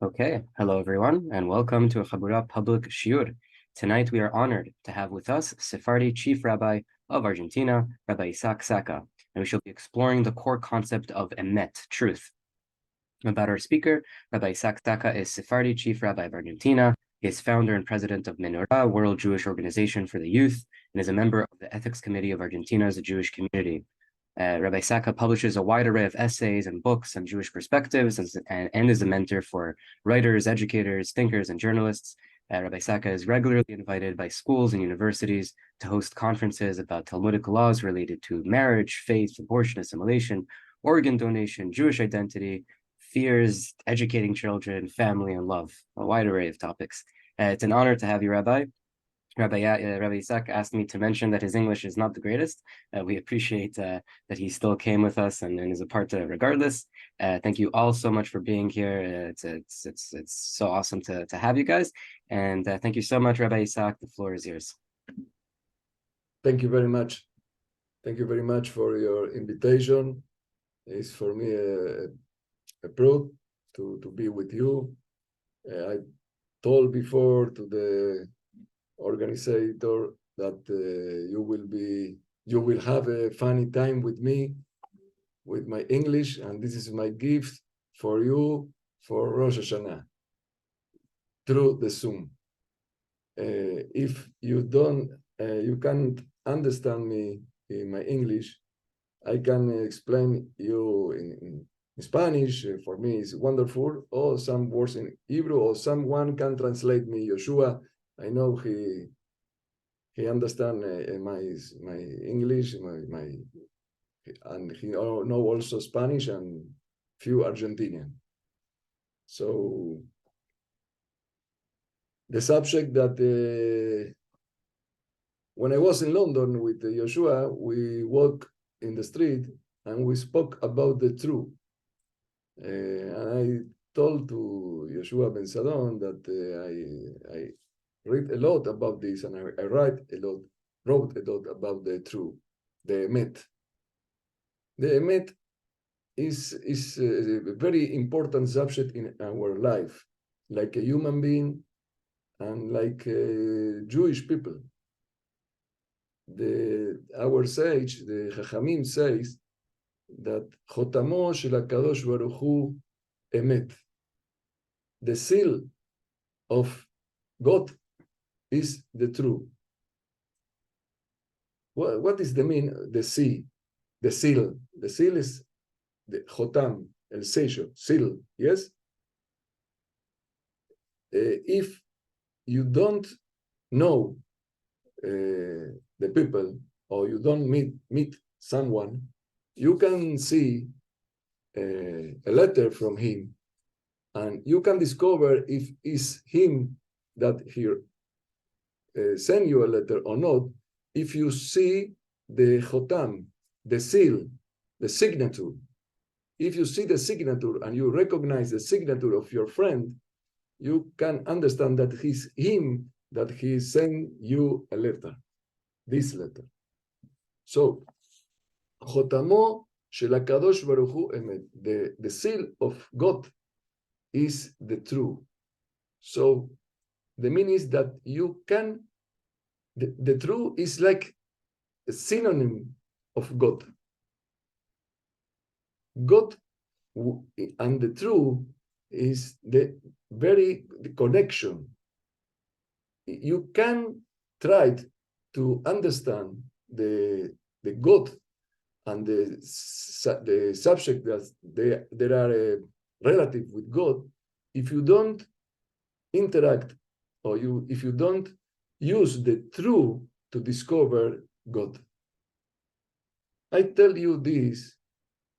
Okay, hello everyone, and welcome to a Chabura public shiur. Tonight we are honored to have with us Sephardi Chief Rabbi of Argentina, Rabbi Sacca, and we shall be exploring the core concept of Emet, truth. About our speaker, Rabbi Sacca is Sephardi Chief Rabbi of Argentina. He is founder and president of Menorah, World Jewish Organization for the Youth, and is a member of the Ethics Committee of Argentina's Jewish Community. Rabbi Sacca publishes a wide array of essays and books on Jewish perspectives and is a mentor for writers, educators, thinkers, and journalists. Rabbi Sacca is regularly invited by schools and universities to host conferences about Talmudic laws related to marriage, faith, abortion, assimilation, organ donation, Jewish identity, fears, educating children, family, and love, a wide array of topics. It's an honor to have you, Rabbi. Rabbi Isaac asked me to mention that his English is not the greatest. We appreciate that he still came with us and is a part regardless. Thank you all so much for being here. It's so awesome to have you guys. And thank you so much, Rabbi Isaac. The floor is yours. Thank you very much. Thank you very much for your invitation. It's for me a proud to be with you. I told before to the organizer that you will have a funny time with me, with my English, and this is my gift for you for Rosh Hashanah through the Zoom. If you can't understand me in my English, I can explain you in Spanish. For me, it's wonderful. Or some words in Hebrew, or someone can translate me. Joshua, I know he understand my English, and he know also Spanish and few Argentinian. So the subject that when I was in London with Joshua, we walked in the street and we spoke about the truth. And I told to Joshua Ben Sadon that I read a lot about this, and I wrote a lot about the truth, the Emet. The Emet is a very important subject in our life, like a human being and like Jewish people. Our sage, the Chachamim, says that Chotamo shel HaKadosh Baruch Hu Emet. The seal of God is the truth. What is the mean? The seal. The seal. The seal is the Chotam, el sello, seal. Yes. If you don't know the people, or you don't meet someone, you can see a letter from him, and you can discover if it's him that he send you a letter or not, if you see the chotam, the seal, the signature. If you see the signature and you recognize the signature of your friend, you can understand that he's him, that he sent you a letter, this letter. So, Chotamo shel HaKadosh Baruch Hu Emet, the seal of God is the truth. So, the meaning is that you can, the truth is like a synonym of God. God and the truth is the connection. You can try to understand the God and the subject that they are relative with God if you don't interact, or if you don't use the truth to discover God. I tell you this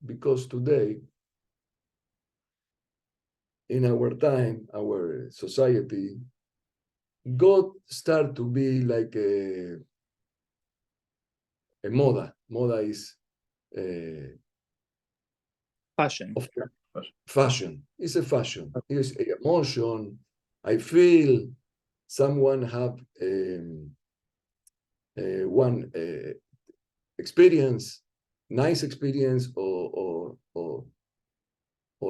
because today, in our time, our society, God start to be like a moda. Moda is fashion. Fashion. It's a fashion. It's emotion. I feel someone have one experience, nice experience, or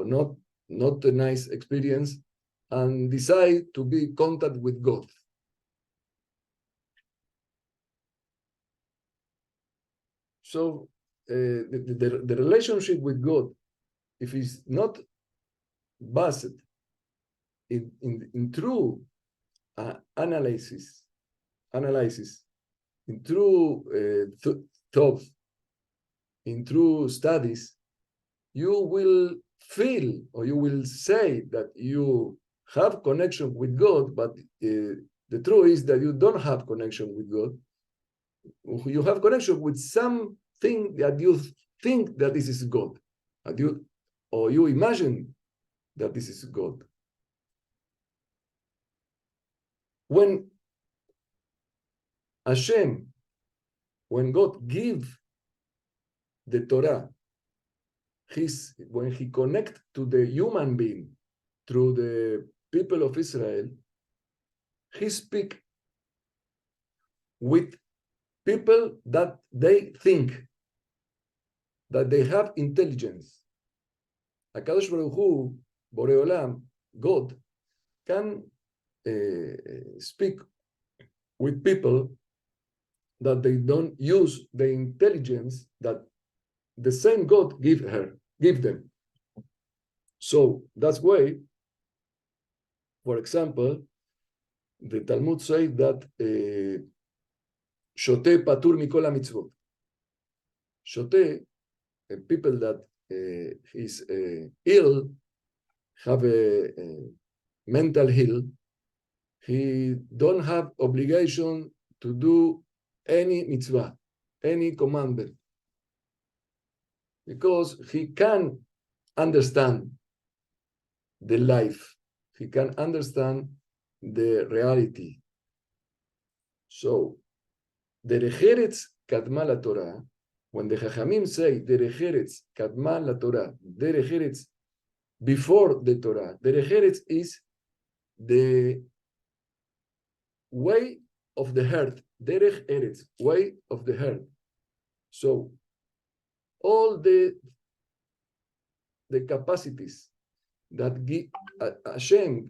not a nice experience, and decide to be in contact with God. So the relationship with God, if it's not based in true analysis, in true thought, in true studies, you will feel or you will say that you have connection with God, but the truth is that you don't have connection with God. You have connection with something that you think that this is God, or you imagine that this is God. When Hashem, when God give the Torah, when he connect to the human being through the people of Israel, he speak with people that they think, that they have intelligence. HaKadosh Baruch Hu, Borei Olam, God, can speak with people that they don't use the intelligence that the same God give them. So that's why, for example, the Talmud says that Shote patur mikol mitzvot. Shote, people that is ill, have a mental ill, he don't have obligation to do any mitzvah, any commandment, because he can understand the life, he can understand the reality. So, derech eretz kadma la Torah, when the Chachamim say derech eretz kadma la Torah, derech eretz before the Torah, derech eretz is the way of the heart, derech eretz, way of the heart. So, all the capacities that Hashem,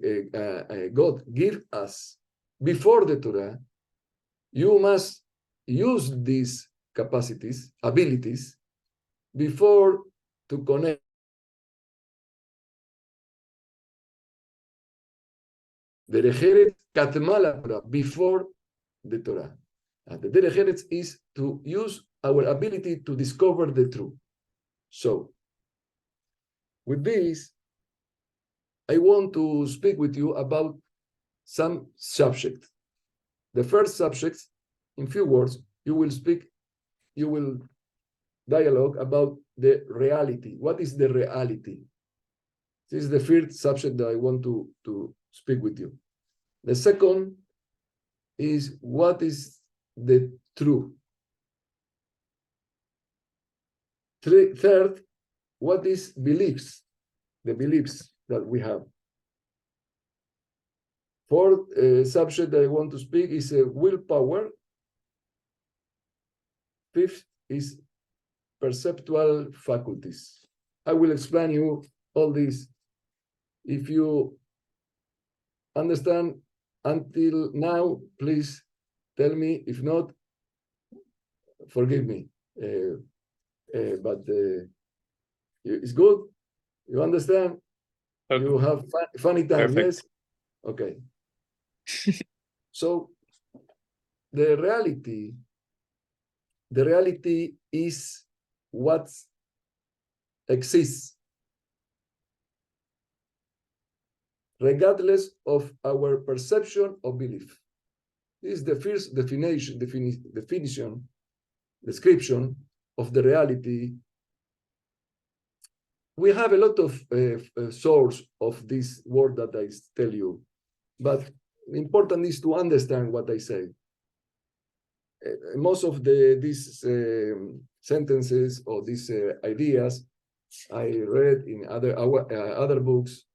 God, give us before the Torah, you must use these capacities, abilities, before to connect. Derech eretz katma la Torah, before the Torah. And the derech eretz is to use our ability to discover the truth. So, with this, I want to speak with you about some subjects. The first subject, in few words, you will dialogue about the reality. What is the reality? This is the first subject that I want to speak with you. The second is what is the truth. Third, what is beliefs, the beliefs that we have. Fourth subject that I want to speak is willpower. Fifth is perceptual faculties. I will explain you all this. If you understand until now, please tell me. If not, forgive me. But it's good. You understand? Okay. You have funny time, perfect. Yes? Okay. So the reality is what exists regardless of our perception or belief. This is the first description of the reality. We have a lot of source of this word that I tell you, but important is to understand what I say. Most of these sentences or these ideas I read in other books,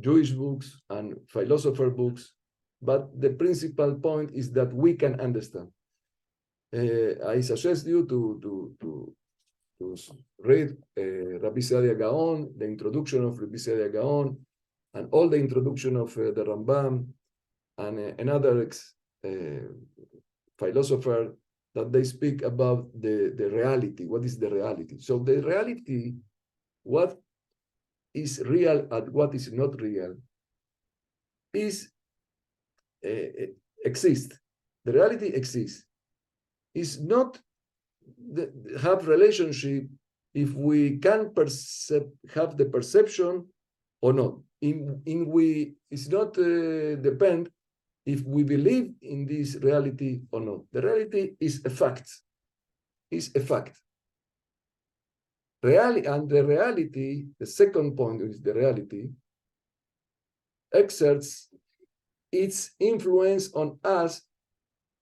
Jewish books and philosopher books, but the principal point is that we can understand. I suggest you to read Rabbi Sadia Gaon, the introduction of Rabbi Sadia Gaon, and all the introduction of the Rambam and another philosopher, that they speak about the reality. What is the reality? So the reality, what is real and what is not real, is exist. The reality exists. Is not have relationship if we can have the perception or not. It's not depend if we believe in this reality or not. The reality is a fact. Is a fact. And the reality, the second point is the reality, exerts its influence on us,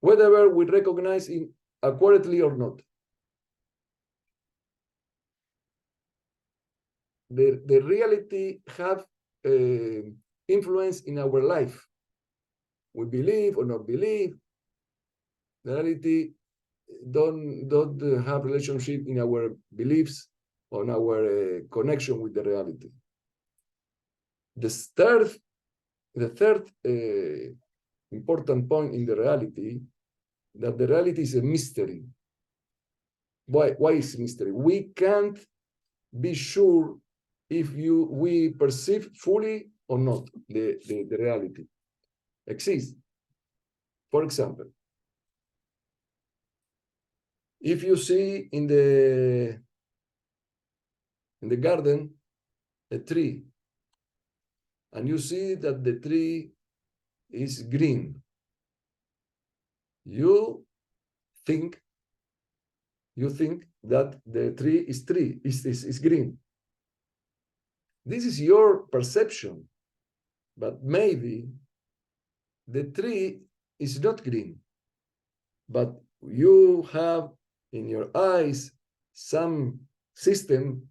whether we recognize it accurately or not. The reality have influence in our life. We believe or not believe. The reality don't have relationship in our beliefs, on our connection with the reality. The third important point in the reality, that the reality is a mystery. Why is it mystery? We can't be sure if we perceive fully or not the reality exists. For example, if you see in the garden a tree, and you see that the tree is green, you think that the tree is green. This is your perception, but maybe the tree is not green, but you have in your eyes some system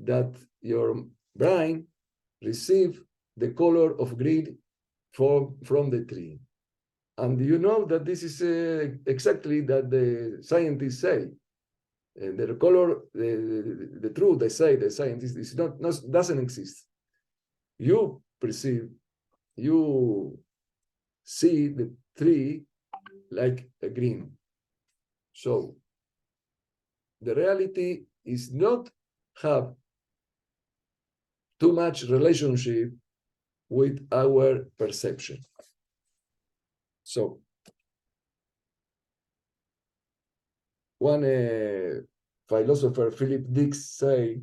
that your brain receive the color of green from the tree. And you know that this is exactly that the scientists say. The color, the truth, they say, the scientists, is doesn't exist. You perceive, you see the tree like a green. So the reality is not have too much relationship with our perception. So one philosopher, Philip Dick, say,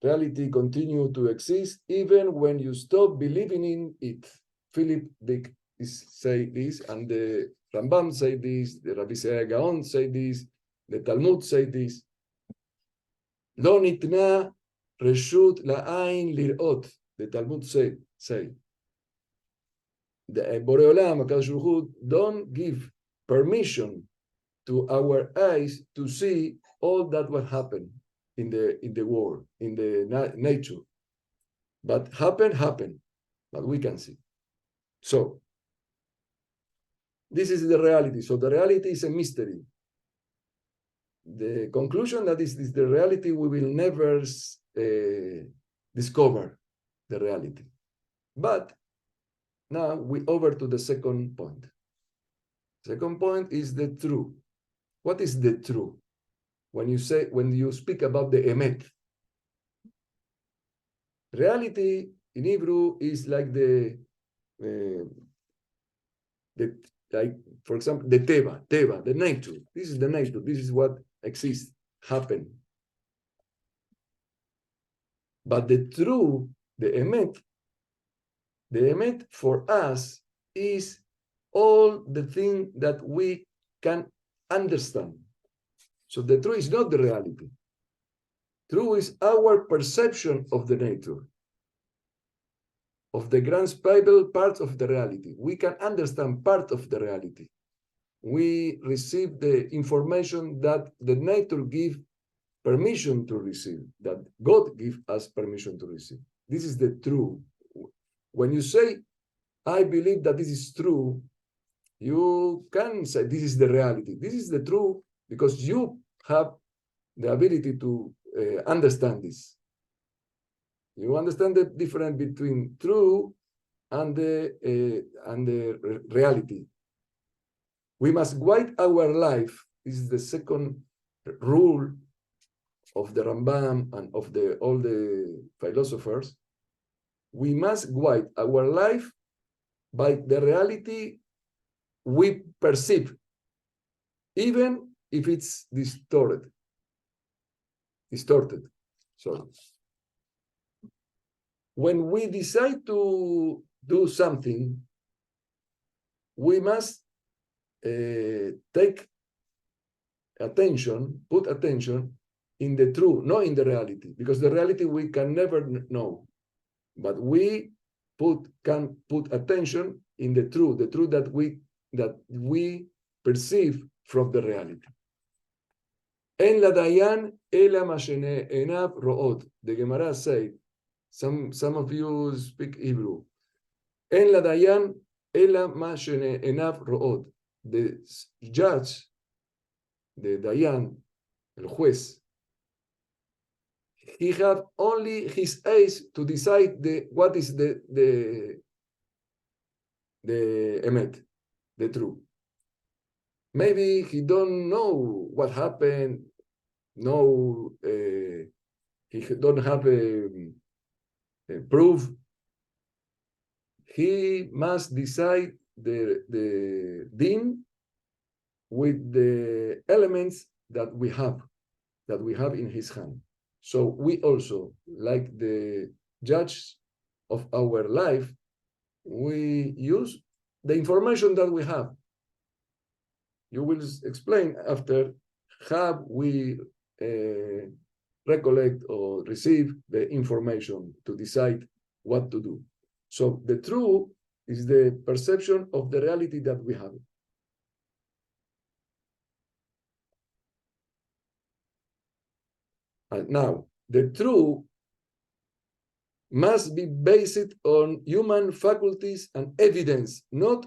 reality continue to exist even when you stop believing in it. Philip Dick say this, and the Rambam say this, the Rabbi Gaon say this, the Talmud say this. Lo nitna reshut la'ain lir'ot, the Talmud say. The Boreolam, HaKadosh Baruch Hu, don't give permission to our eyes to see all that what happened in the world, in the nature. But happen, but we can see. So this is the reality. So the reality is a mystery. The conclusion that is the reality, we will never discover the reality. But now we over to the second point. Second point is the truth. What is the truth? When you speak about the Emet, reality in Hebrew is like like, for example, the Teva, the nature. This is the nature. This is what exists, happen. But the truth, the Emet for us is all the thing that we can understand. So the truth is not the reality. Truth is our perception of the nature, of the grand Bible part of the reality. We can understand part of the reality. We receive the information that the nature gives permission to receive, that God gives us permission to receive. This is the truth. When you say, I believe that this is true, you can say this is the reality. This is the truth because you have the ability to understand this. You understand the difference between true and the reality. We must guide our life. This is the second rule of the Rambam and of all the philosophers. We must guide our life by the reality we perceive, even if it's distorted. So when we decide to do something, we must put attention in the truth, not in the reality, because the reality we can never know. But we can put attention in the truth that we perceive from the reality. En la dayan ela mashene enav ro'ot. The Gemara say, some of you speak Hebrew. En la dayan ela mashene enav ro'ot. The judge, the dayan, el juez, he have only his eyes to decide what is the emet, the truth. Maybe he don't know what happened. No, he don't have a proof. He must decide the din with the elements that we have in his hand. So we also, like the judge of our life, we use the information that we have. You will explain after how we recollect or receive the information to decide what to do. So the truth is the perception of the reality that we have. And now, the truth must be based on human faculties and evidence, not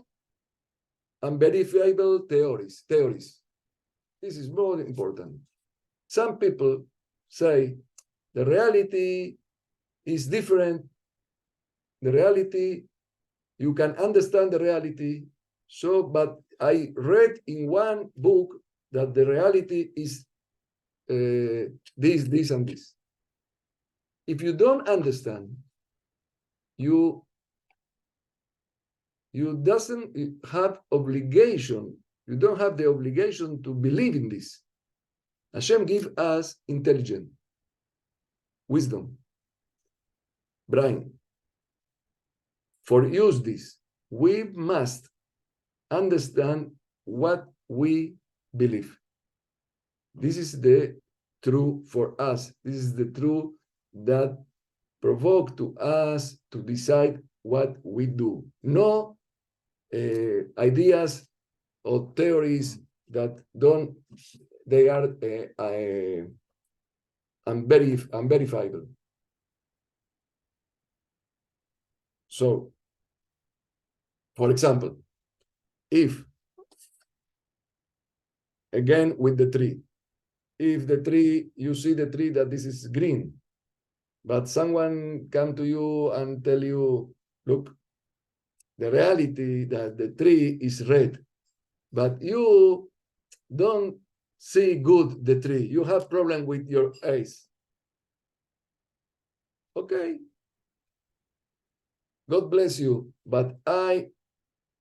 unverifiable theories. This is more important. Some people say the reality is different. The reality, you can understand the reality. So, but I read in one book that the reality is this, and this. If you don't understand, you doesn't have obligation. You don't have the obligation to believe in this. Hashem give us intelligence, wisdom, brain. For use this, we must understand what we believe. This is the truth for us. This is the truth that provoke to us to decide what we do. No ideas or theories that they are unverifiable. So, for example, if, again with the tree, if the tree, you see the tree that this is green, but someone come to you and tell you, look, the reality that the tree is red, but you don't see good the tree. You have problem with your eyes. Okay. God bless you, but I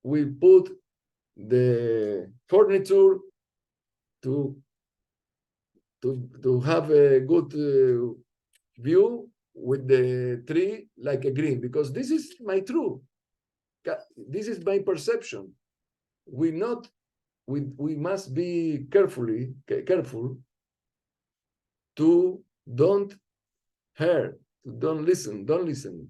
will put the furniture to have a good view with the tree like a green, because this is my truth. This is my perception. We must be careful to don't hear, don't listen.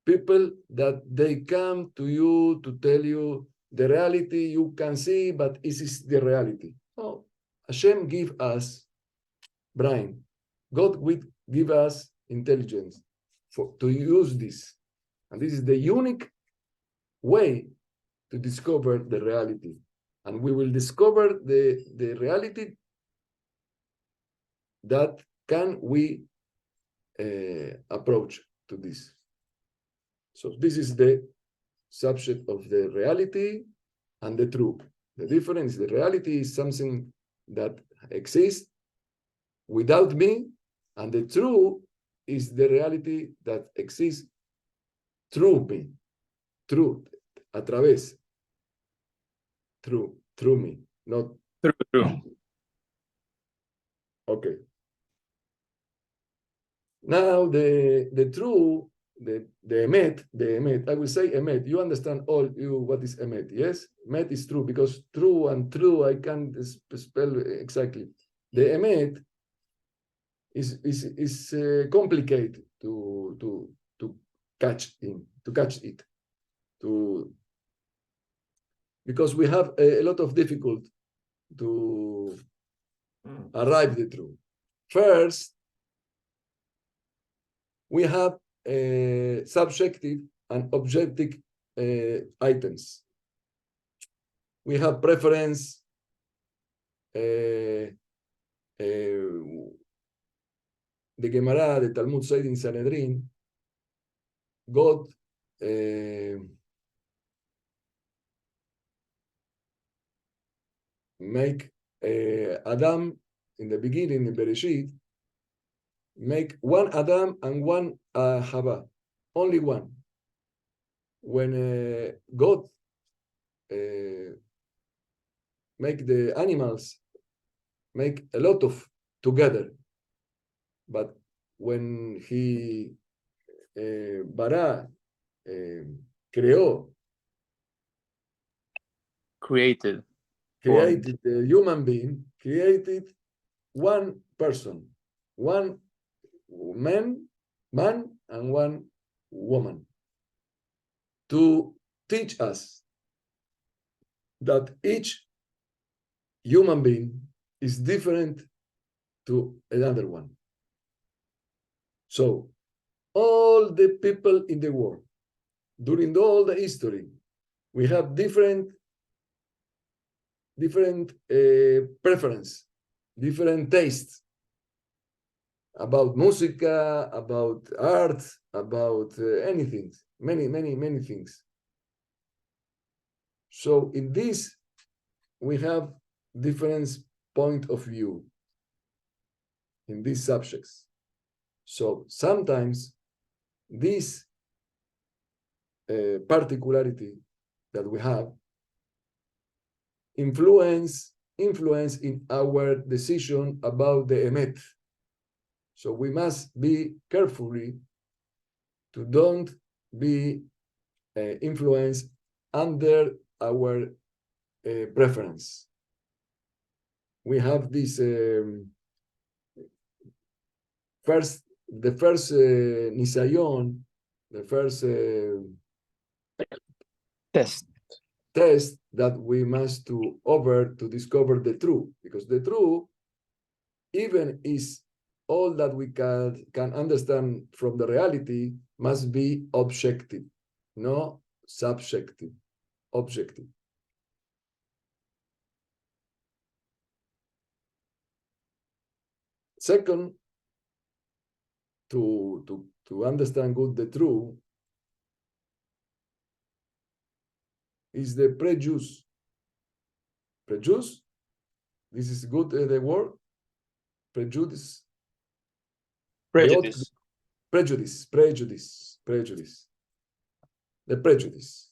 People that they come to you to tell you the reality you can see, but this is the reality. Oh, Hashem give us brain. God will give us intelligence to use this. And this is the unique way to discover the reality. And we will discover the reality that can we approach to this. So this is the subject of the reality and the truth. The difference, the reality is something that exists without me, and the truth is the reality that exists through me, through, a través, through me, not True. okay. Now the true, the Emet, I will say Emet. You understand all you what is Emet, yes? Emet is true, because true and true I can't spell exactly. The Emet is complicated to catch it, because we have a lot of difficulty to arrive the truth. First, we have subjective and objective items. We have preference, the Gemara, the Talmud said in Sanhedrin, God make Adam in the beginning, in Bereshit, make one Adam and one Hava, only one. When God make the animals, make a lot of together, but when he bara, created the human being, created one person, one man and one woman, to teach us that each human being is different to another one. So all the people in the world, during all the history, we have different preference, different tastes about musica, about art, about anything, many things. So in this, we have different point of view in these subjects. So sometimes this particularity that we have influence in our decision about the Emet. So we must be carefully to don't be influenced under our preference. We have this the first Nisayon, the first test that we must to discover the truth, because the truth, even is all that we can understand from the reality, must be objective, no subjective, objective. Second, to understand good the truth, is the prejudice. Prejudice, this is good, the word, prejudice. Prejudice. Prejudice. The prejudice.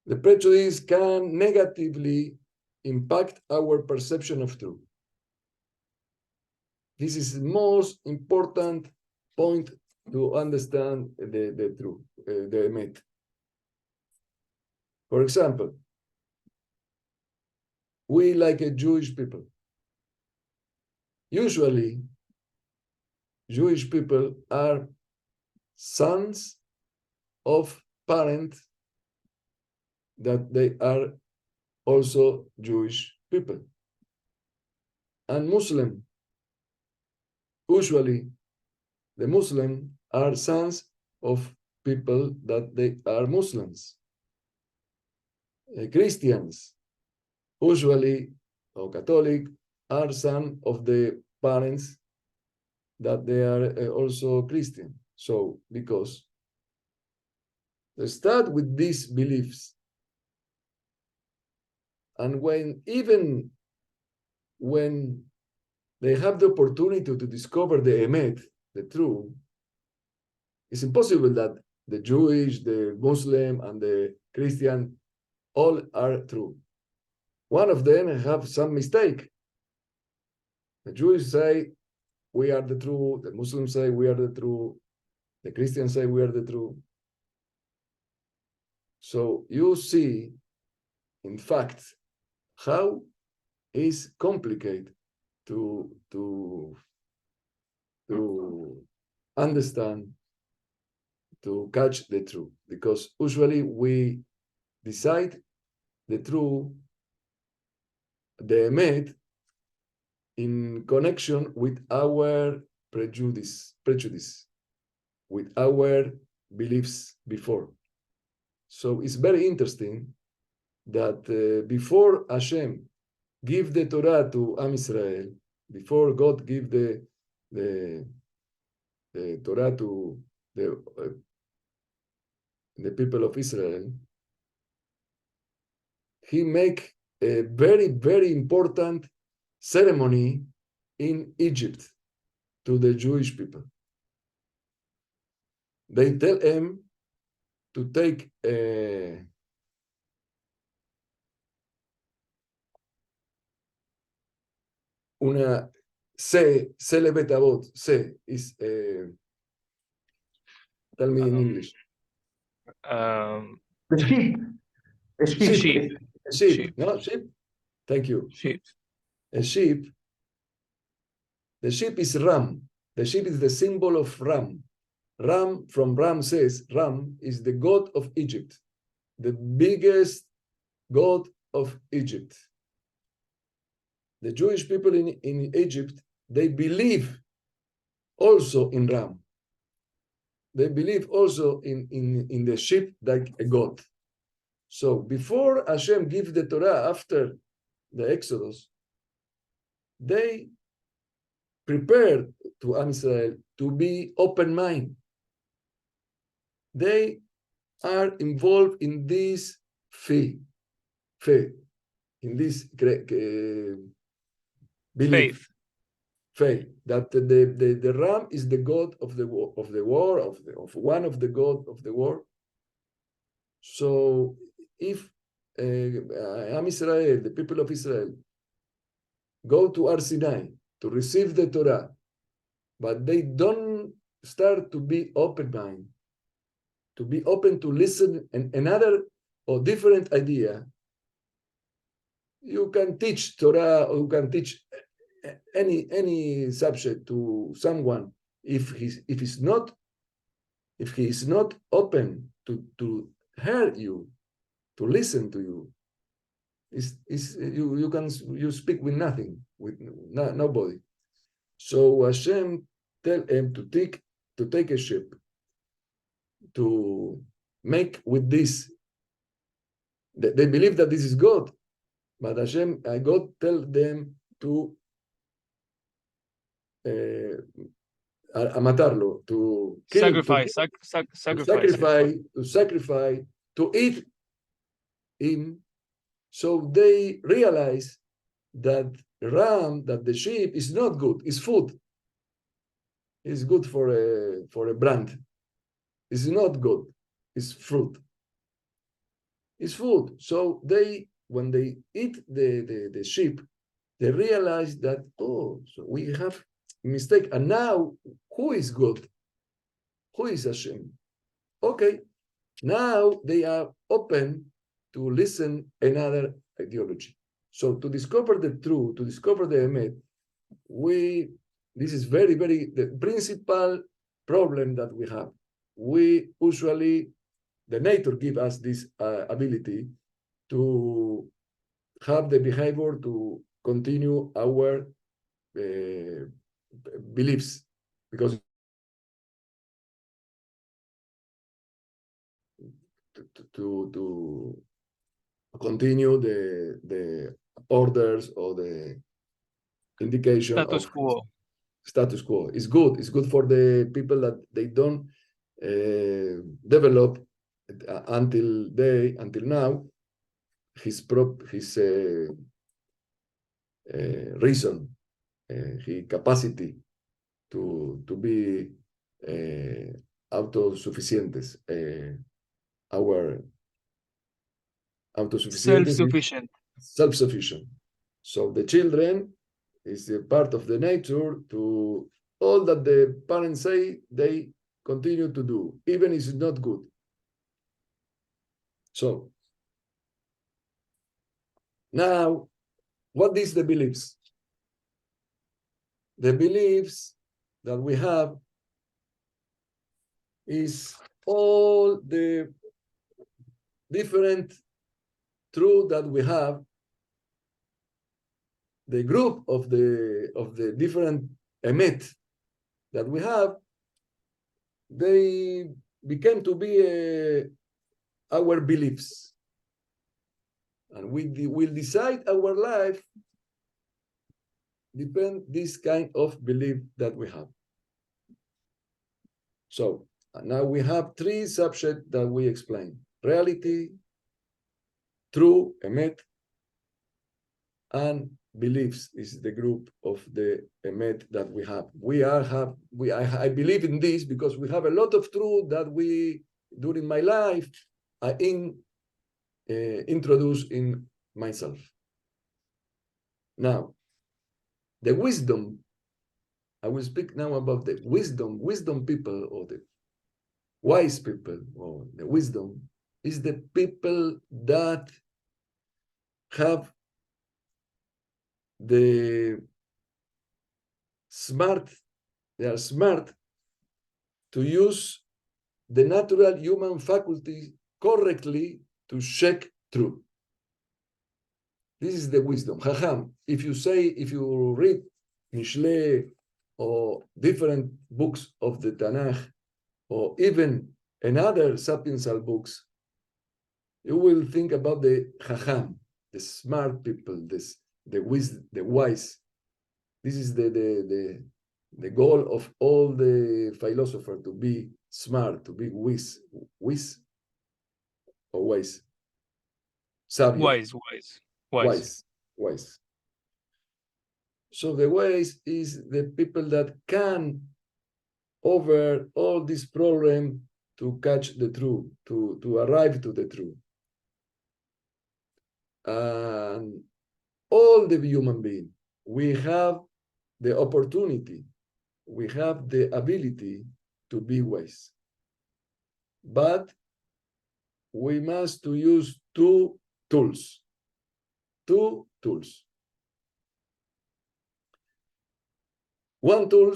The prejudice can negatively impact our perception of truth. This is the most important point to understand the truth, the Emet. For example, we like a Jewish people. Usually, Jewish people are sons of parents that they are also Jewish people. And Muslim, usually the Muslim are sons of people that they are Muslims. Christians, usually, or Catholic, are sons of the parents that they are also Christian. So, because they start with these beliefs, and even when they have the opportunity to discover the Emet, the truth, it's impossible that the Jewish, the Muslim, and the Christian all are true. One of them have some mistake. The Jews say we are the true, the Muslims say we are the true, the Christians say we are the true. So you see, in fact, how is complicated to understand, to catch the truth, because usually we decide the truth, the Emet, in connection with our prejudice, with our beliefs before. So it's very interesting that before Hashem give the Torah to Am Israel, before God give the Torah to the people of Israel, he make a very, very important ceremony in Egypt to the Jewish people. They tell him to take una C lebet avot. C is tell me in English. The sheep. The sheep. Sheep. No, sheep. Thank you. Sheep. A sheep. The sheep is ram. The sheep is the symbol of Ram. Ram, from Ramses, Ram is the god of Egypt, the biggest god of Egypt. The Jewish people in Egypt, they believe also in Ram. They believe also in the sheep like a god. So before Hashem gives the Torah after the Exodus, they prepared to Am Israel to be open-minded. They are involved in this faith, in this belief, faith that the ram is the god of the war, of one of the god of the war. So if Am Israel, the people of Israel, go to Har Sinai to receive the Torah, but they don't start to be open-minded, to be open to listen another or different idea, you can teach Torah or you can teach any subject to someone. If he is not open to hear you, to listen to you, you speak with nothing, with nobody. So Hashem tell him to take a ship, to make with this. They believe that this is God, but God tell them to matarlo, to kill, sacrifice, to eat him. So they realize that that the sheep is not good, it's food. It's good for a brand. It's not good, it's fruit. It's food. So when they eat the sheep, they realize that, oh, so we have a mistake. And now, who is God? Who is Hashem? Okay, now they are open to listen another ideology. So to discover the truth, to discover the Emet, this is very, very, the principal problem that we have. We usually, the nature give us this ability to have the behavior to continue our beliefs, because to continue the orders or the indication status quo. status quo. It's good. It's good for the people that they don't develop until now his reason, his capacity to be autosuficientes. Our autosuficientes Self-sufficient. Self-sufficient. So the children is a part of the nature to all that the parents say they continue to do, even if it's not good. So now, what is the beliefs? The beliefs that we have is all the different truth that we have. The group of the different Emet that we have, they became to be our beliefs. And we will decide our life depend this kind of belief that we have. So now we have three subjects that we explain: reality, true, Emet, and beliefs is the group of the Emet that we have. I believe in this because we have a lot of truth that during my life, I introduce in myself. Now, the wisdom, I will speak now about the wisdom people, or the wise people, or the wisdom is the people that have they are smart to use the natural human faculty correctly to check truth. This is the wisdom. Chacham, if you read Mishle or different books of the Tanakh, or even another sapiential books, you will think about the Chacham, the smart people, the wise. This is the goal of all the philosophers, to be smart, to be wise or wise. Sabio. Wise. So the wise is the people that can over all this problem to catch the truth, to arrive to the truth. And all the human beings, we have the opportunity, we have the ability to be wise. But we must to use two tools. One tool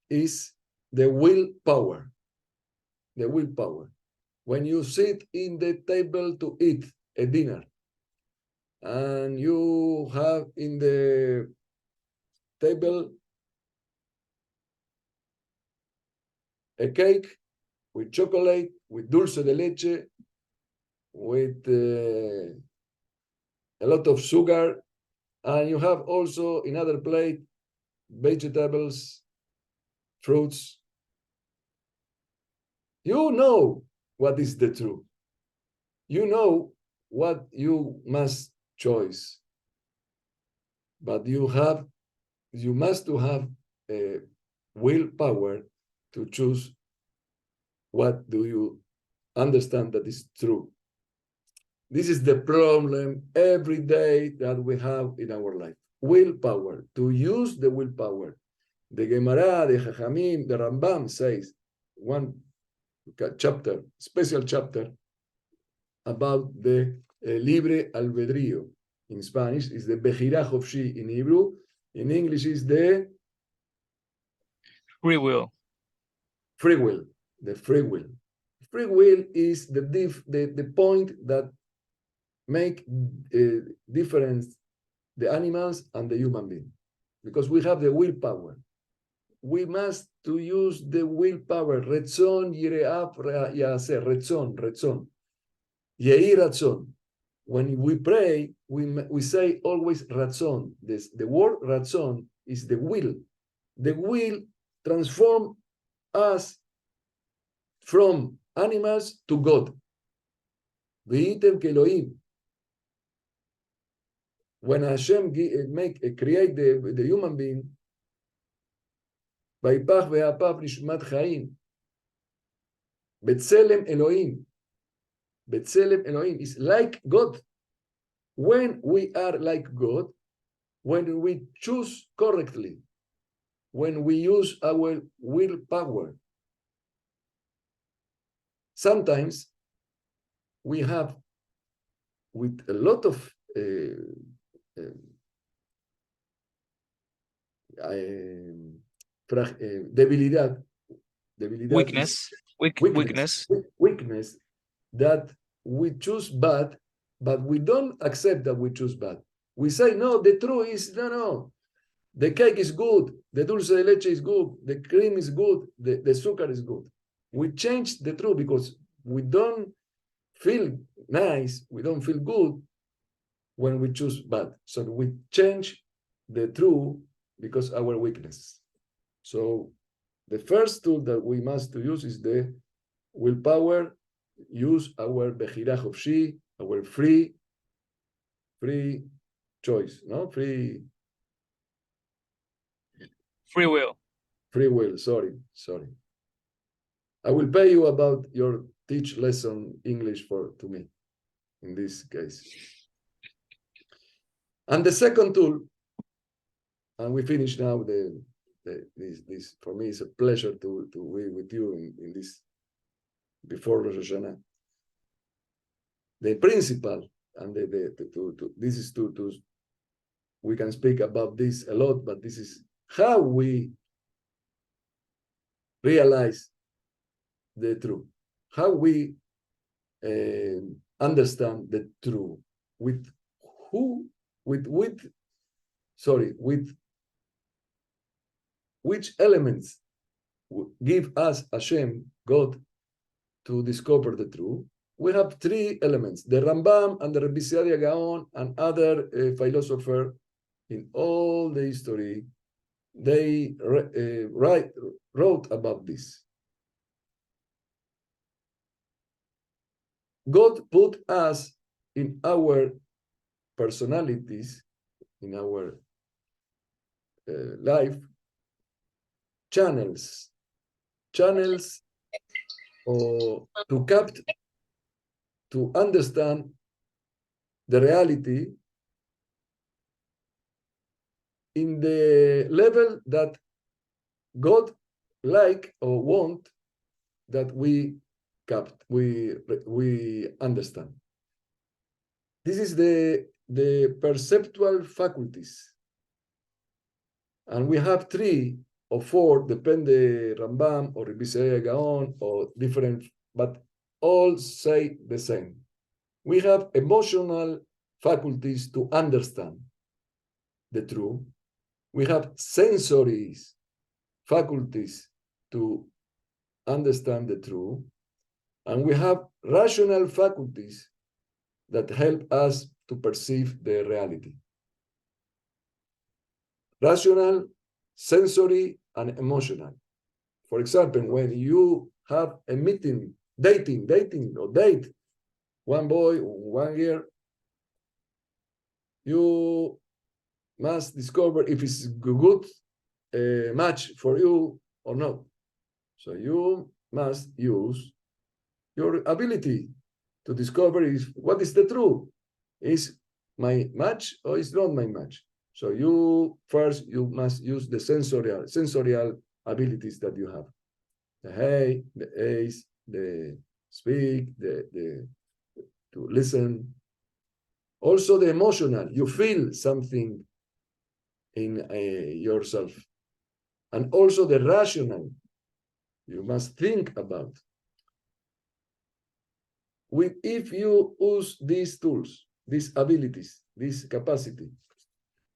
is the willpower. The willpower. When you sit in the table to eat a dinner, and you have in the table a cake with chocolate, with dulce de leche, with a lot of sugar, and you have also in other plate vegetables, fruits. You know what is the truth. You know what you must choose. But you must to have a willpower to choose what do you understand that is true. This is the problem every day that we have in our life. Willpower, to use the willpower. The Gemara, the Chachamim, the Rambam says one chapter, special chapter about the libre albedrío. In Spanish is the Bechirah Chofshi in Hebrew. In English is the free will. Free will. The free will. Free will is the point that make difference the animals and the human being, because we have the willpower. We must to use the willpower. Retzon, yire'ah, ya'aseh. Retzon. Yehi ratzon. When we pray, we say always ratzon. The word ratzon is the will. The will transform us from animals to God. V'yitem ke'Elohim. When Hashem create the human being, ויפח ויהפך נשמת חיים, בצלם אלוהים. בצלם אלוהים is like God. When we are like God, when we choose correctly, when we use our willpower, sometimes we have, with a lot of debilidad, weakness, weakness, that we choose bad, but we don't accept that we choose bad. We say, no, the truth is, no, the cake is good, the dulce de leche is good, the cream is good, the azúcar is good. We change the truth because we don't feel nice, we don't feel good when we choose bad. So we change the truth because our weakness. So the first tool that we must use is the willpower. Use our bechira chofshi, our free choice, no? Free will, sorry. I will pay you about your teach lesson English to me, in this case. And the second tool, and we finish now this for me is a pleasure to be with you in this before Rosh Hashanah. The principle, and this is to we can speak about this a lot, but this is how we realize the truth, how we understand the truth, with which elements give us Hashem, God, to discover the truth. We have three elements: the Rambam and the Rabbi Gaon and other philosophers in all the history. They wrote about this. God put us in our personalities, in our life, channels or to understand the reality in the level that God like or want that we understand. This is the perceptual faculties. And we have 3 or 4, depend the Rambam or Rabbi Gaon or different, but all say the same. We have emotional faculties to understand the truth. We have sensory faculties to understand the truth. And we have rational faculties that help us to perceive the reality. Rational, sensory, and emotional. For example, when you have a meeting, dating or date, one boy, 1 year, you must discover if it's a good match for you or not. So you must use your ability to discover what is the truth. Is my match or is not my match? So you must use the sensorial abilities that you have. The hey, the ace, the speak, the to listen. Also the emotional, you feel something in yourself. And also the rational, you must think about. If you use these tools, these abilities, this capacity,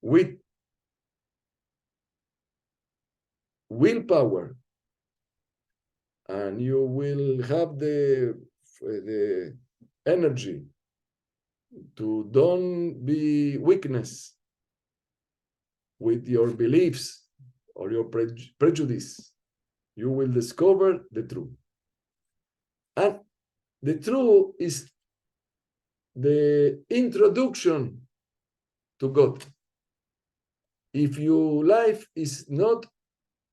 with willpower, and you will have the energy to don't be weakness, with your beliefs or your prejudice, you will discover the truth. And the truth is the introduction to God. If your life is not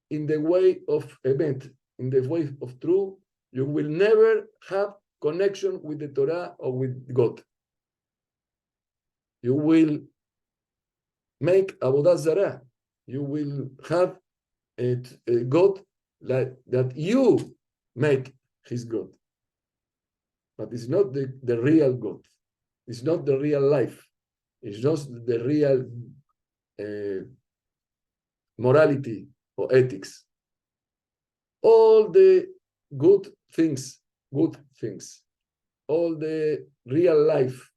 in the way of Emet, in the way of truth, you will never have connection with the Torah or with God. You will make Avodah Zarah. You will have a God that you make his God. But it's not the real God. It's not the real life. It's just the real morality or ethics. All the good things, all the real life,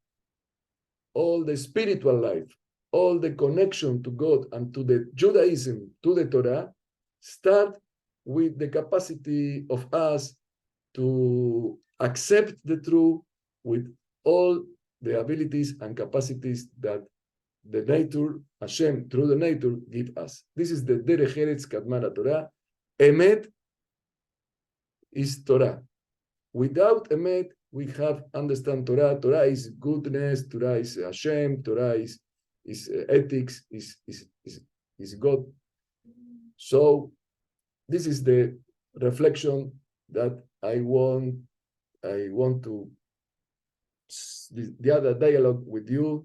all the spiritual life, all the connection to God and to the Judaism, to the Torah, start with the capacity of us to accept the truth with all the abilities and capacities that the nature, Hashem, through the nature, give us. This is the Derech Eretz Kadmana Torah. Emet is Torah. Without Emet, we have understand Torah. Torah is goodness. Torah is Hashem. Torah is ethics. Is God. So this is the reflection that I want to the other dialogue with you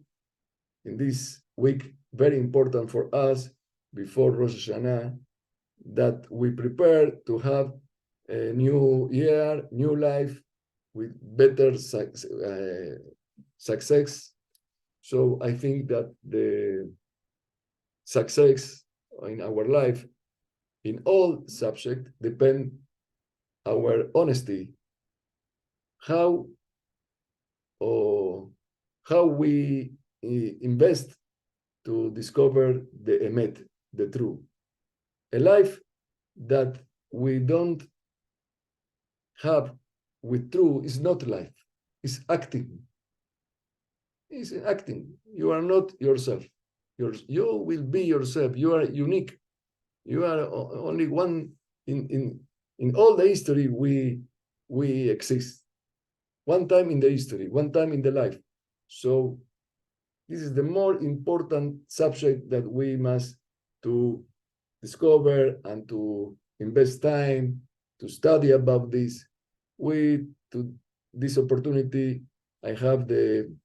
in this week, very important for us before Rosh Hashanah, that we prepare to have a new year, new life with better success. So I think that the success in our life in all subjects depend our honesty, how we invest to discover the Emet, the truth. A life that we don't have with truth is not life, it's acting. It's acting. You are not yourself. You will be yourself. You are unique. You are only one in all the history we exist. One time in the history, one time in the life. So this is the more important subject that we must to discover and to invest time to study about this. To this opportunity, I have the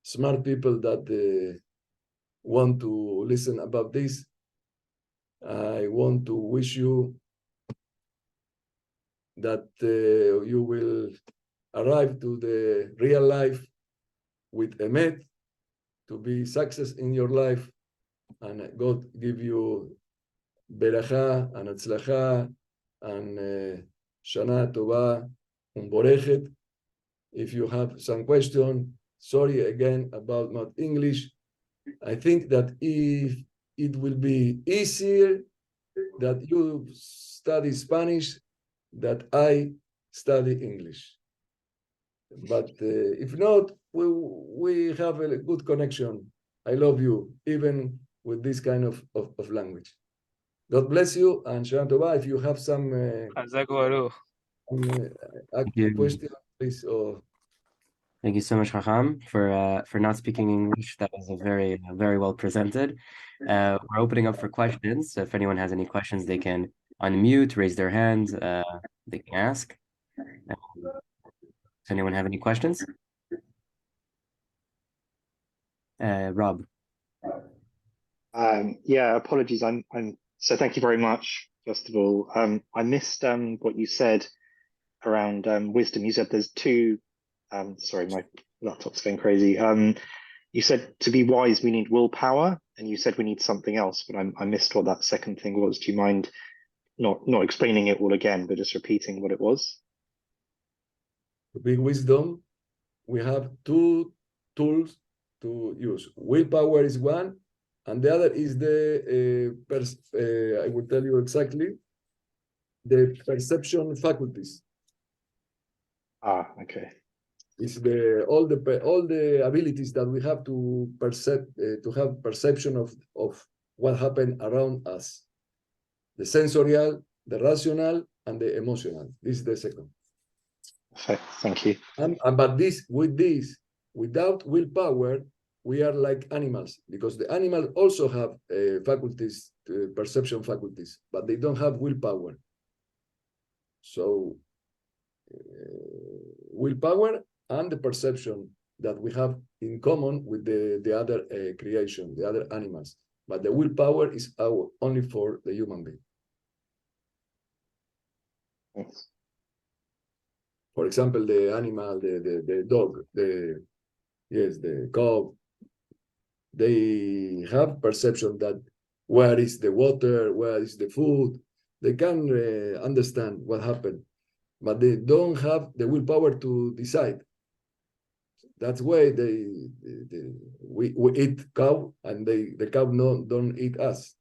smart people that want to listen about this. I want to wish you that you will arrive to the real life with Emet, to be success in your life, and God give you beracha and atzlacha and shana tova umborechet. If you have some question, sorry again about not English. I think that if it will be easier that you study Spanish, that I study English. But if not, we have a good connection. I love you, even with this kind of language. God bless you, and Shana Tova. If you have some question, please. Thank you so much, Chacham, for not speaking English. That was very well presented. We're opening up for questions. So if anyone has any questions, they can unmute, raise their hand. They can ask. Does anyone have any questions? Rob. Yeah, apologies. So thank you very much. First of all, I missed what you said around wisdom. You said there's two. Sorry, my laptop's going crazy. You said to be wise we need willpower, and you said we need something else, but I missed what that second thing was. Do you mind not explaining it all again, but just repeating what it was? To be wisdom, we have two tools to use. Willpower is one, and the other is I will tell you exactly, the perception faculties. Okay. It's all the abilities that we have to have perception of what happened around us. The sensorial, the rational, and the emotional. This is the second. Okay, thank you. But without willpower, we are like animals, because the animals also have faculties, perception faculties, but they don't have willpower. So willpower and the perception that we have in common with the other creation, the other animals. But the willpower is only for the human being. Thanks. For example, the animal, the dog, the cow, they have perception that where is the water, where is the food. They can understand what happened, but they don't have the willpower to decide. That's why we eat cow, and the cow don't eat us.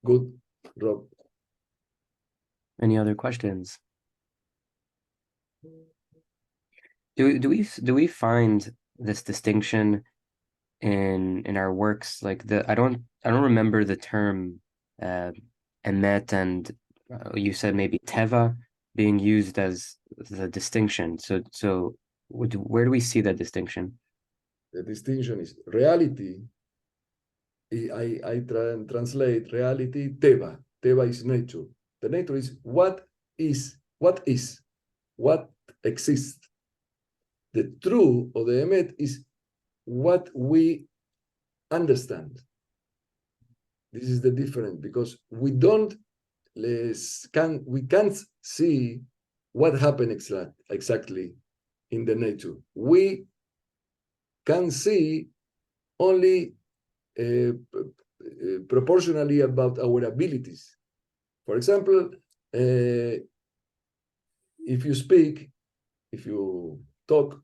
Good, Rob. Any other questions? Do we find this distinction in our works? Like I don't remember the term emet and you said maybe teva being used as the distinction. So where do we see that distinction? The distinction is reality. I translate reality teva. Teva is nature. The nature is what exists. The true or the emet is what we understand. This is the difference, because we can't see what happened exactly in the nature. We can see only proportionally about our abilities. For example, if you speak, if you talk,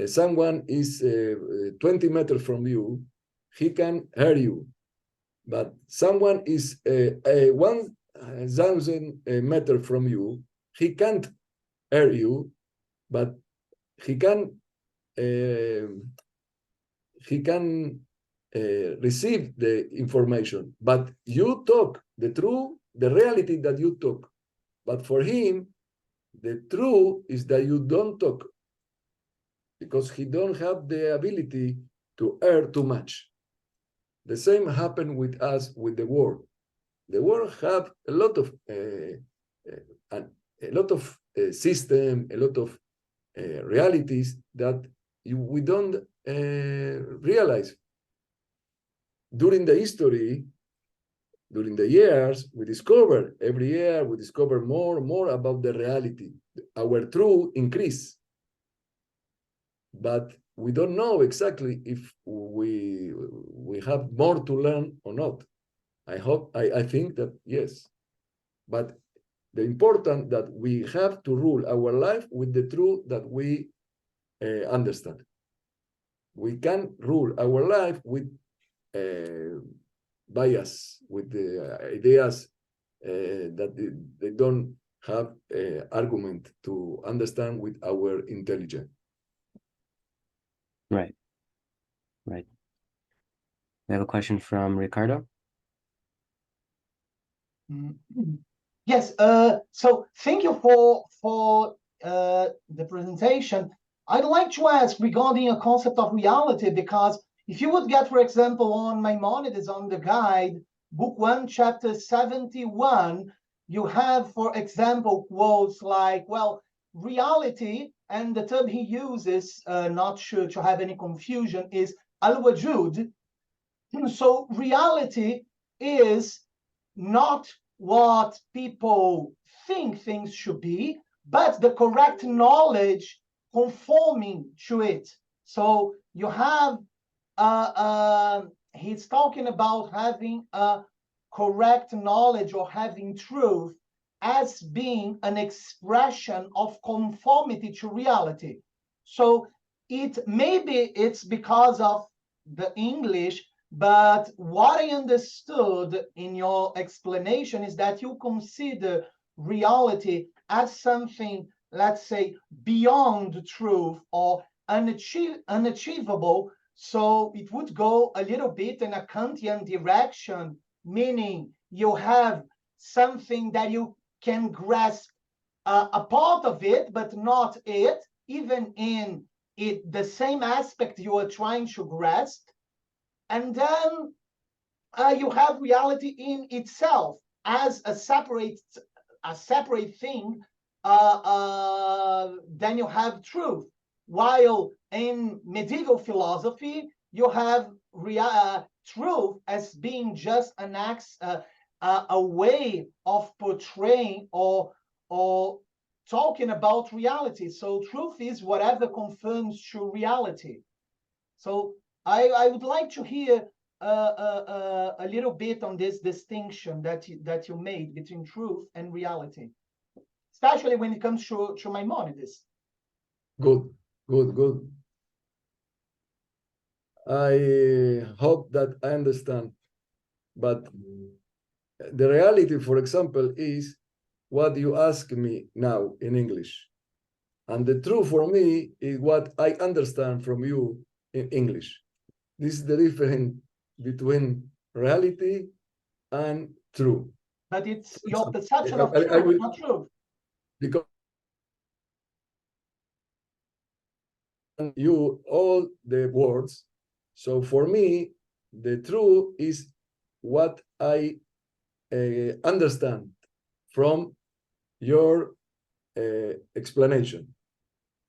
someone is 20 meters from you, he can hear you. But someone is 1,000 meters from you, he can't hear you, but he can receive the information. But you talk the reality that you talk. But for him, the truth is that you don't talk, because he don't have the ability to hear too much. The same happened with us with the world. The world have a lot of system, a lot of realities that we don't realize. During the history, during the years, every year we discover more and more about the reality. Our truth increase, but we don't know exactly if we have more to learn or not. I think that yes, but the important that we have to rule our life with the truth that we understand. We can rule our life with bias, with the ideas that they don't have argument to understand with our intelligence. Right. We have a question from Ricardo. Yes. So thank you for the presentation. I'd like to ask regarding a concept of reality, because if you would get, for example, on Maimonides on the guide, book 1, chapter 71, you have, for example, quotes like, well, reality, and the term he uses, not sure to have any confusion, is al-wajud. So reality is not what people think things should be, but the correct knowledge conforming to it. So you have, he's talking about having a correct knowledge or having truth as being an expression of conformity to reality. So maybe it's because of the English, but what I understood in your explanation is that you consider reality as something, let's say, beyond the truth or unachievable. So it would go a little bit in a Kantian direction, meaning you have something that you can grasp a part of it, but not it, even in it the same aspect you are trying to grasp. And then you have reality in itself as a separate thing. Then you have truth. While in medieval philosophy, you have truth as being just a way of portraying or talking about reality. So truth is whatever confirms true reality. So I would like to hear a little bit on this distinction that you made between truth and reality, especially when it comes to Maimonides. Good. I hope that I understand. But the reality, for example, is what you ask me now in English. And the truth for me is what I understand from you in English. This is the difference between reality and truth. But it's your perception of truth, not truth. Because you all the words. So for me, the truth is what I understand from your explanation.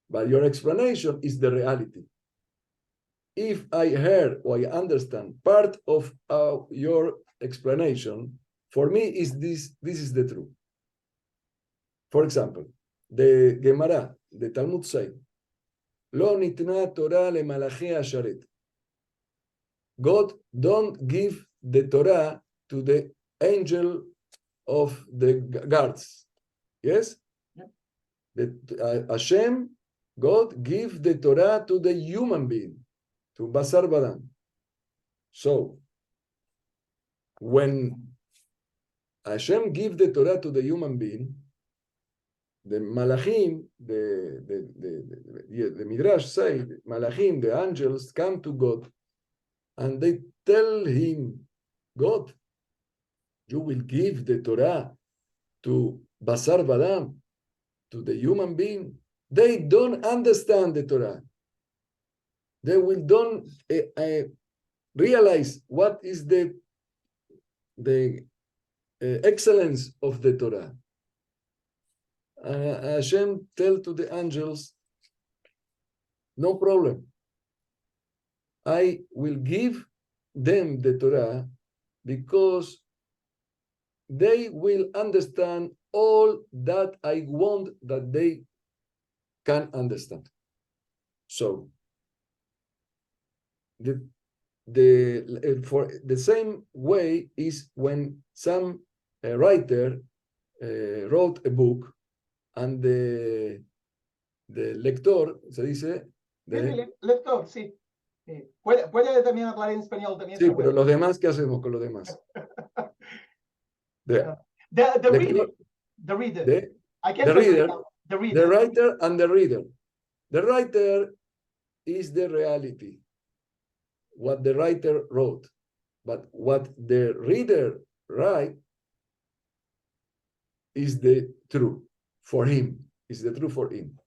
But your explanation is the reality. If I heard or I understand part of your explanation, for me is this is the truth. For example, the Gemara, the Talmud say, Lo nitna Torah le malachei asharet. God don't give the Torah to the angel of the guards. Yes? Yeah. Hashem, God give the Torah to the human being, to Basar Badam. So, when Hashem give the Torah to the human being, the Malachim, the Midrash say, Malachim, the angels, come to God and they tell him, God, you will give the Torah to Basar Badam, to the human being. They don't understand the Torah. They will don't realize what is the excellence of the Torah. Hashem tell to the angels, no problem. I will give them the Torah because they will understand all that I want that they can understand. So for the same way is when some writer wrote a book and the lector, se dice... Lector, sí. Puede también hablar en español también. Sí, pero los demás, ¿qué hacemos con los demás? The reader. The reader. I can't reader. The reader. The writer and the reader. The writer is the reality, what the writer wrote. But what the reader write is the truth for him, is the truth for him.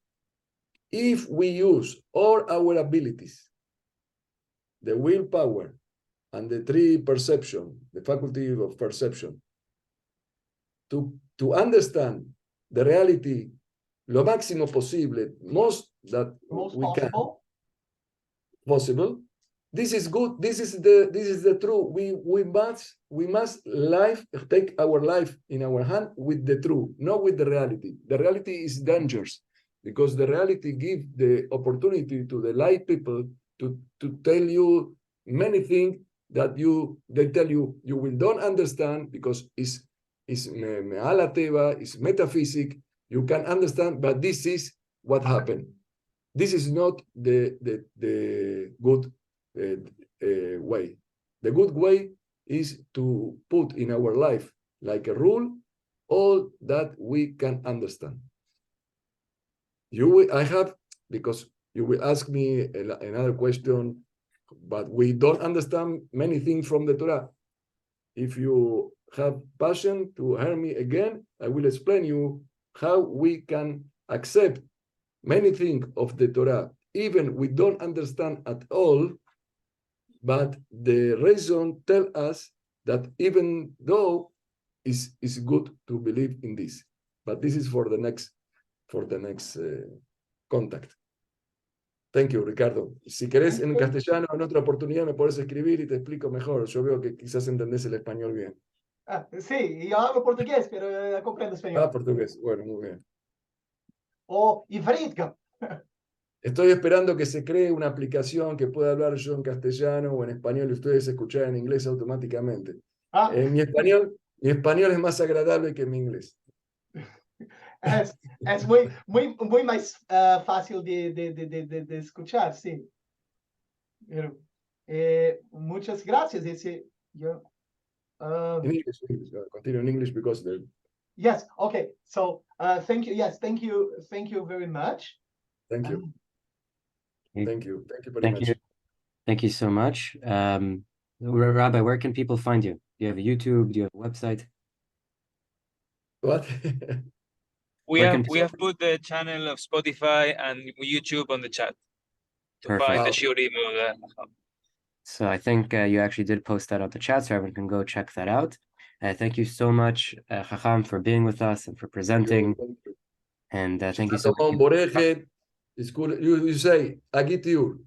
If we use all our abilities, the willpower and the three perception, the faculty of perception, to understand the reality lo máximo posible, most we can possible. This is good. This is the truth. We must take our life in our hand with the truth, not with the reality. The reality is dangerous because the reality gives the opportunity to the light people to tell you many things that they tell you will don't understand because it's me'ala teva, it's metaphysic. You can understand, but this is what happened. This is not the good way. The good way is to put in our life like a rule all that we can understand. Because you will ask me another question, but we don't understand many things from the Torah. If you have passion to hear me again, I will explain you how we can accept many things of the Torah, even we don't understand at all, but the reason tell us that even though it's good to believe in this. But this is for the next contact. Thank you, Ricardo. Si querés en castellano en otra oportunidad me podés escribir y te explico mejor. Yo veo que quizás entendés el español bien. Sí, yo hablo portugués, pero comprendo español. Portugués. Bueno, muy bien. O ivrit. Estoy esperando que se cree una aplicación que pueda hablar yo en castellano o en español y ustedes escuchar en inglés automáticamente. Mi español es más agradable que mi inglés. Es muy más fácil de escuchar, sí. Pero, muchas gracias. In English, continue in English because yes, okay. So thank you. Yes, thank you very much. Thank you. Thank you very Thank much. you. Thank you so much. Rabbi, where can people find you? Do you have a YouTube? Do you have a website? What? We have put the channel of Spotify and YouTube on the chat to Perfect. find the Wow. shiurim. So I think you actually did post that on the chat, so everyone can go check that out. Thank you so much, Chacham, for being with us and for presenting. Thank you. And thank you so much. You say, Agitiur.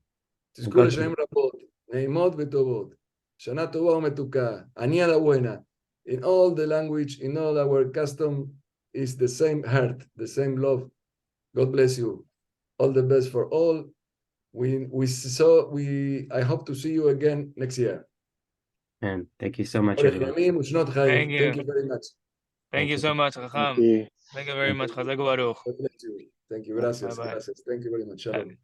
Tizkure Shem Rabot. Neimot Betovot. Shana Tova Umetuka. Aniada Buena. In all the language, in all our custom, is the same heart, the same love. God bless you. All the best for all. I hope to see you again next year. And thank you so much, Thank everyone. you. Thank you. Very much. Thank you so much, Thank Chacham. you. Thank you very much. Chazak Baruch. God bless you. Thank you. Gracias. Bye-bye. Gracias. Thank you very much. Shalom.